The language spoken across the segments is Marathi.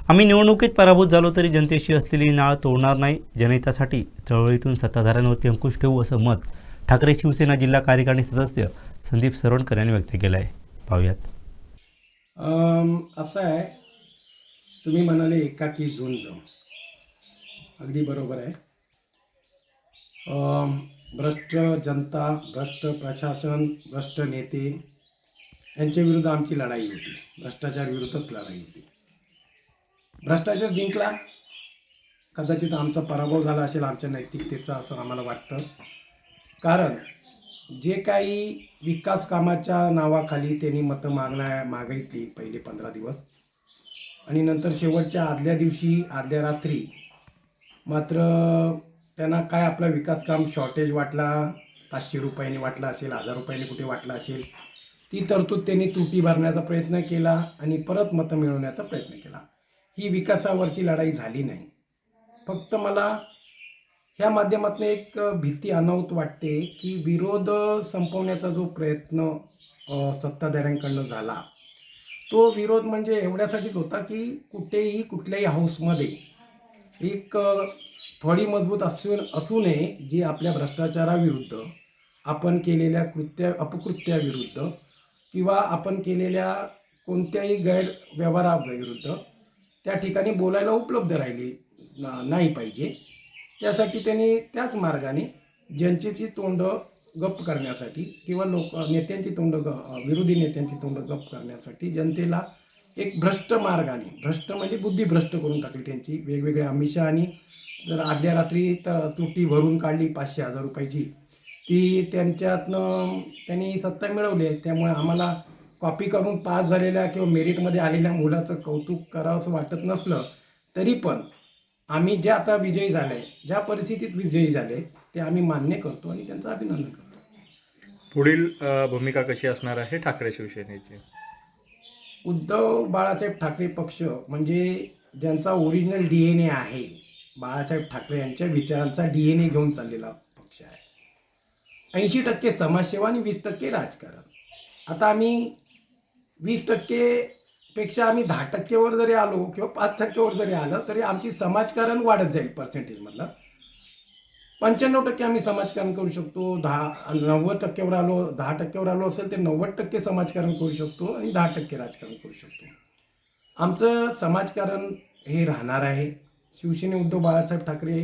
आम्ही निवडणुकीत पराभूत झालो तरी जनतेशी असलेली नाळ तोडणार नाही. जनहितासाठी चळवळीतून सत्ताधाऱ्यांवरती अंकुश ठेवू असं मत ठाकरे शिवसेना जिल्हा कार्यकारिणी सदस्य संदीप सरवणकर यांनी व्यक्त केलं आहे. पाहूयात. असं आहे, तुम्ही म्हणाले एकाकी झुंज, अगदी बरोबर आहे. भ्रष्ट जनता, भ्रष्ट प्रशासन, भ्रष्ट नेते यांच्या विरुद्ध आमची लढाई होती. भ्रष्टाचार विरुद्धच लढाई होती. भ्रष्टाचार जिंकला, कदाचित आमचा पराभव झाला असेल आमच्या नैतिकतेचा, असं आम्हाला वाटतं. कारण जे काही विकास कामाच्या नावाखाली त्यांनी मतं मागितली पहिले 15 दिवस, आणि नंतर शेवटच्या आदल्या दिवशी आदल्या रात्री मात्र त्यांना काय आपला विकास काम शॉर्टेज वाटला, 500 रुपयांनी वाटला असेल, 1000 रुपयांनी कुठे वाटला असेल, ती तरतूद त्यांनी तुटी भरण्याचा प्रयत्न केला आणि परत मतं मिळवण्याचा प्रयत्न केला. ही विकासावरची लढाई झाली नाही. फक्त मला ह्या माध्यमातून एक भीती अनावत वाटते की विरोध संपवण्याचा जो प्रयत्न सत्ताधाऱ्यांकडनं झाला, तो विरोध म्हणजे एवढ्यासाठीच होता की कुठेही कुठल्याही हाऊसमध्ये एक थोडी मजबूत असू नये, जी आपल्या भ्रष्टाचाराविरुद्ध, आपण केलेल्या अपकृत्याविरुद्ध किंवा आपण केलेल्या कोणत्याही गैरव्यवहाराविरुद्ध त्या ठिकाणी बोलायला उपलब्ध राहिली नाही पाहिजे. त्यासाठी त्यांनी त्याच मार्गाने जनतेची तोंड गप्प करण्यासाठी किंवा नेत्यांची विरोधी नेत्यांची तोंड गप्प करण्यासाठी जनतेला एक भ्रष्ट मार्गाने, भ्रष्ट म्हणजे बुद्धिभ्रष्ट करून टाकली त्यांची. वेगवेगळ्या अमिषाने जर आदल्या रात्री तुटी भरून काढली 500-1000 रुपयाची, ती त्यांच्यातनं त्यांनी सत्ता मिळवली आहे. त्यामुळे आम्हाला कॉपी करून पास झालेल्या किंवा मेरिटमध्ये आलेल्या मुलाचं कौतुक करावं असं वाटत नसलं तरी पण आम्ही जे आता विजयी झाले, ज्या परिस्थितीत विजयी झाले, ते आम्ही मान्य करतो आणि त्यांचं अभिनंदन करतो. पुढील भूमिका कशी असणार आहे ठाकरे शिवसेनेची? उद्धव बाळासाहेब ठाकरे पक्ष म्हणजे ज्यांचा ओरिजिनल DNA आहे, बाळासाहेब ठाकरे यांच्या विचारांचा DNA घेऊन चाललेला पक्ष आहे. 80% समाजसेवा आणि 20% राजकारण. आता आम्ही 20% पेक्षा आम्ही 10% जरी आलो किंवा 5% जरी आलं तरी आमची समाजकारण वाढत जाईल. पर्सेंटेजमधलं 95% आम्ही समाजकारण करू शकतो. 90% आलो, 10% आलो असेल तर 90% समाजकारण करू शकतो आणि 10% राजकारण करू शकतो. आमचं समाजकारण हे राहणार आहे. शिवसेने उद्धव बाळासाहेब ठाकरे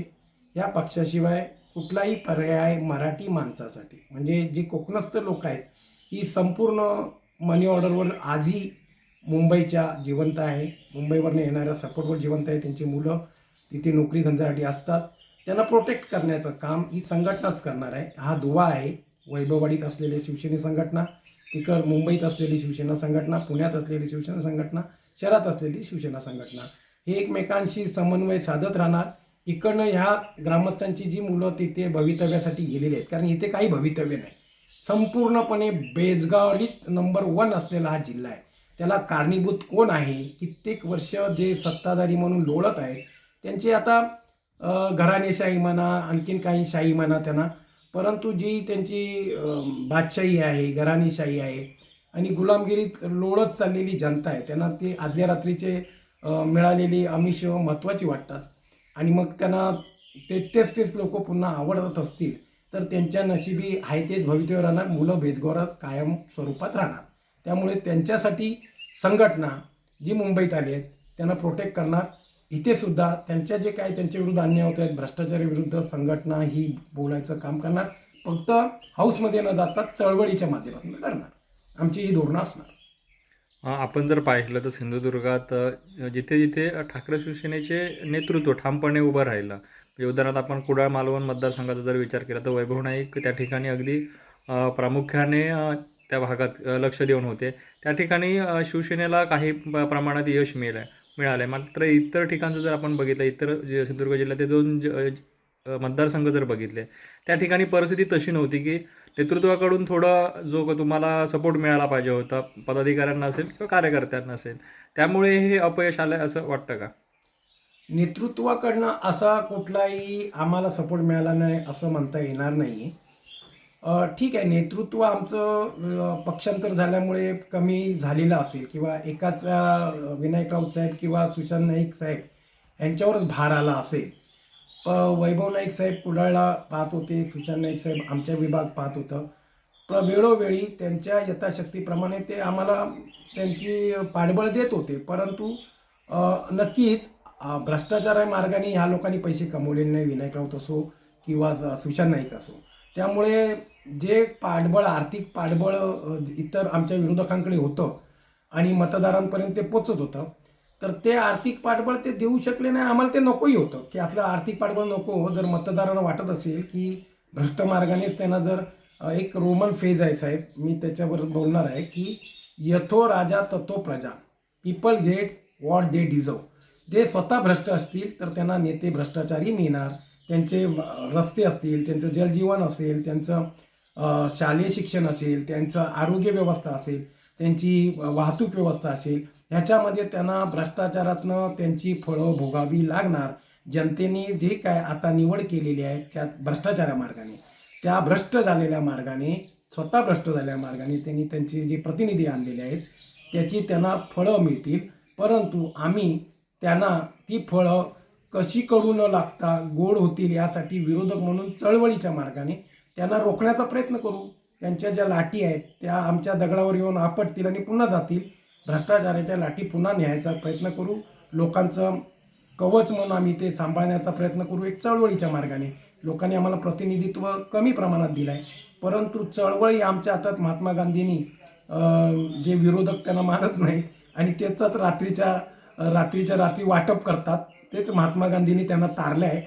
या पक्षाशिवाय कुठलाही पर्याय मराठी माणसासाठी, म्हणजे जे कोकणस्थ लोक आहेत, ही संपूर्ण मनी ऑर्डरवर आजही मुंबईच्या जिवंत आहे. मुंबईवरनं येणाऱ्या सपोर्टवर जिवंत आहे. त्यांची मुलं तिथे नोकरी धंद्यासाठी असतात. त्यांना प्रोटेक्ट करण्याचं काम ही संघटनाच करणार आहे. हा दुवा आहे. वैभववाडीत असलेली शिवसेना संघटना, तिकड मुंबईत असलेली शिवसेना संघटना, पुण्यात असलेली शिवसेना संघटना, शहरात असलेली शिवसेना संघटना, हे एकमेकांशी समन्वय साधत राहणार. इकडनं ह्या ग्रामस्थांची जी मुलं तिथे भवितव्यासाठी गेलेली आहेत, कारण इथे काही भवितव्य नाही, संपूर्णपणे बेजगारीत नंबर 1 असलेला हा जिल्हा आहे. त्याला कारणीभूत कोण आहे? कित्येक वर्ष जे सत्ताधारी म्हणून लोळत आहेत, त्यांची आता घराणेशाही म्हणा, आणखीन काही शाही म्हणा त्यांना, परंतु जी त्यांची बादशाही आहे, घराणेशाही आहे आणि गुलामगिरीत लोळत चाललेली जनता आहे, त्यांना ते आदल्या रात्रीचे मिळालेली आमिष महत्त्वाची वाटतात. आणि मग त्यांना तेच लोक पुन्हा आवडत असतील तर त्यांच्या नशिबी आहे तेच भवितव्य राहणार. मुलं बेजगोरात कायम स्वरूपात राहणार. त्यामुळे त्यांच्यासाठी संघटना जी मुंबईत आली आहेत त्यांना प्रोटेक्ट करणार. इथे सुद्धा त्यांच्या जे काय त्यांच्या विरुद्ध अन्याय होत आहेत, भ्रष्टाचाराविरुद्ध संघटना ही बोलायचं काम करणार. फक्त हाऊसमध्ये न जाता चळवळीच्या माध्यमातून करणार. आमची ही धोरणं असणार. आपण जर पाहिलं तर सिंधुदुर्गात जिथे जिथे ठाकरे शिवसेनेचे नेतृत्व ठामपणे उभं राहिलं, म्हणजे उदाहरणार्थ आपण कुडाळ मालवण मतदारसंघाचा जर विचार केला तर वैभव नाईक त्या ठिकाणी अगदी प्रामुख्याने त्या भागात लक्ष देऊन होते. त्या ठिकाणी शिवसेनेला काही प्रमाणात यश मिळालं. मात्र इतर ठिकाणचं जर आपण बघितलं, इतर जे सिंधुदुर्ग जिल्ह्याचे 2 मतदारसंघ जर बघितले, त्या ठिकाणी परिस्थिती तशी नव्हती की नेतृत्वाकडून थोडं जो तुम्हाला सपोर्ट मिळाला पाहिजे होता, पदाधिकाऱ्यांना असेल किंवा कार्यकर्त्यांना असेल, त्यामुळे हे अपयश आलं असं वाटतं का? नेतृत्वाकडनं असा कुठलाही आम्हाला सपोर्ट मिळाला नाही असं म्हणता येणार नाही. ठीक आहे, नेतृत्व आमचं पक्षांतर झाल्यामुळे कमी झालेलं असेल किंवा एकाच विनायक राऊत साहेब किंवा सुशांत नाईक साहेब यांच्यावरच भार आला असेल. वैभव नाईक साहेब कुडाळला पाहत होते, सुशांत नाईक साहेब आमच्या विभाग पाहत होतं. वेळोवेळी त्यांच्या यथाशक्तीप्रमाणे ते आम्हाला त्यांची पाठबळ देत होते. परंतु नक्कीच भ्रष्टाचार मार्गाने ह्या लोकांनी पैसे कमवलेले नाही, विनायक राऊत असो किंवा सुशांत नाईक असो. त्यामुळे जे पाठबळ, आर्थिक पाठबळ इतर आमच्या विरोधकांकडे होतं आणि मतदारांपर्यंत ते पोचत होतं, तर ते आर्थिक पाठबळ ते देऊ शकले नाही. आम्हाला ते नकोही होतं की आपलं आर्थिक पाठबळ नको. जर मतदारांना वाटत असेल की भ्रष्ट मार्गानेच त्यांना जर एक रोमन फेज आहे साहेब, मी त्याच्यावर बोलणार आहे की यथो राजा तथो प्रजा, people gets what they deserve. जे स्वतः भ्रष्ट असतील तर त्यांना नेते भ्रष्टाचारी मिळणार. त्यांचे रस्ते असतील, त्यांचं जलजीवन असेल, त्यांचं शालेय शिक्षण असेल, त्यांचं आरोग्य व्यवस्था असेल, त्यांची वाहतूक व्यवस्था असेल, ह्याच्यामध्ये त्यांना भ्रष्टाचारातनं त्यांची फळं भोगावी लागणार. जनतेने जे काय आता निवड केलेली आहे त्या भ्रष्टाचारा मार्गाने, त्या भ्रष्ट झालेल्या मार्गाने, स्वतः भ्रष्ट झालेल्या मार्गाने त्यांनी त्यांचे जे प्रतिनिधी आणलेले आहेत त्याची त्यांना फळं मिळतील. परंतु आम्ही त्यांना ती फळं कशी कडू न लागता गोड होतील यासाठी विरोधक म्हणून चळवळीच्या मार्गाने त्यांना रोखण्याचा प्रयत्न करू. त्यांच्या ज्या लाठी आहेत त्या आमच्या दगडावर येऊन आपटतील आणि पुन्हा जातील. भ्रष्टाचाराच्या लाठी पुन्हा न्यायचा प्रयत्न करू. लोकांचं कवच म्हणून आम्ही ते सांभाळण्याचा प्रयत्न करू एक चळवळीच्या मार्गाने. लोकांनी आम्हाला प्रतिनिधित्व कमी प्रमाणात दिलं आहे, परंतु चळवळी आमच्या हातात महात्मा गांधींनी जे विरोधक त्यांना मानत नाहीत आणि त्याचाच रात्रीच्या रात्री वाटप करतात, तेच महात्मा गांधींनी त्यांना तारलं आहे.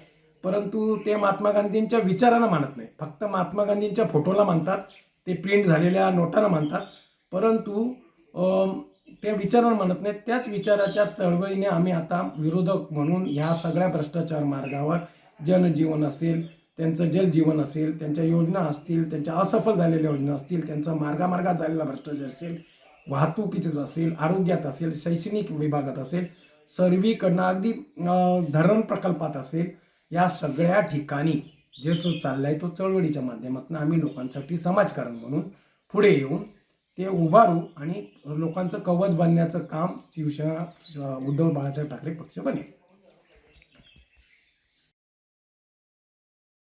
परंतु ते महात्मा गांधींच्या विचारांना मानत नाही, फक्त महात्मा गांधींच्या फोटोला मानतात, ते प्रिंट झालेल्या नोटांना मानतात, परंतु त्या विचारांना मानत नाहीत. त्याच विचाराच्या चळवळीने आम्ही आता विरोधक म्हणून ह्या सगळ्या भ्रष्टाचार मार्गावर जनजीवन असेल, त्यांचं जलजीवन असेल, त्यांच्या योजना असतील, त्यांच्या असफल झालेल्या योजना असतील, त्यांचा मार्गामार्गात झालेला भ्रष्टाचार असेल, वाहतुकीचं असेल, आरोग्यात असेल, शैक्षणिक विभागात असेल, सर्वीकडनं अगदी धरण प्रकल्पात असेल, या सगळ्या ठिकाणी जे जो चालला आहे तो चळवळीच्या माध्यमातून आम्ही लोकांसाठी समाजकारण म्हणून पुढे येऊन ते उभारू आणि लोकांचं कवच बनण्याचं काम शिवसेना उद्धव बाळासाहेब ठाकरे पक्ष बनेल.